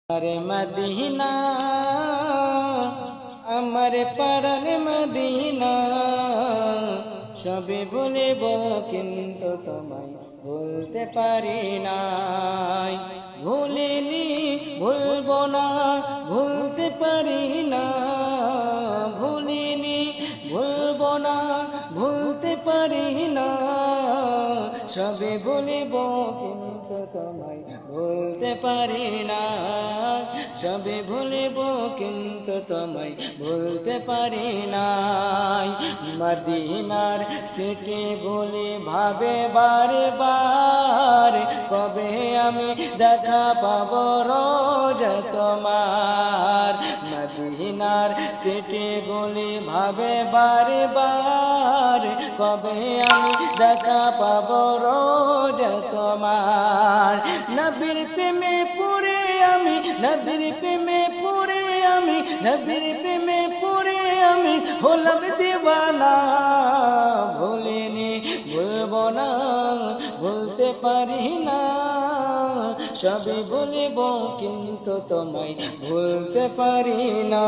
আরে মদিনা আমার পারার মদিনা সবে বলিব কিন্তু তোমায় বলতে পারি নাই। ভুলিনি ভুলবো না ভুলতে পারি না, ভুলিনি ভুলবো না ভুলতে পারি না। সবে বলিব কিন্তু তোমায় বলতে পারি না, সবে ভুলিব কিন্তু তোমায় বলতে পারি নাই। মদিনার সিটি গুলি ভাবে বারে বার, কবে আমি দেখা পাব রোজা তোমার। মদিনার সিটি গুলি ভাবে বারে বার, কবে আমি দেখা পাব রোজা তোমার। নবীর প্রেমে পড়ে আমি, নবীর প্রেমে পড়ে আমি, নবীর প্রেমে পড়ে আমি হলাম দিওয়ানা। ভুলিনি ভুলবো না ভুলতে পারি না, সবে বলিব কিন্তু তোমায় ভুলতে পারি না।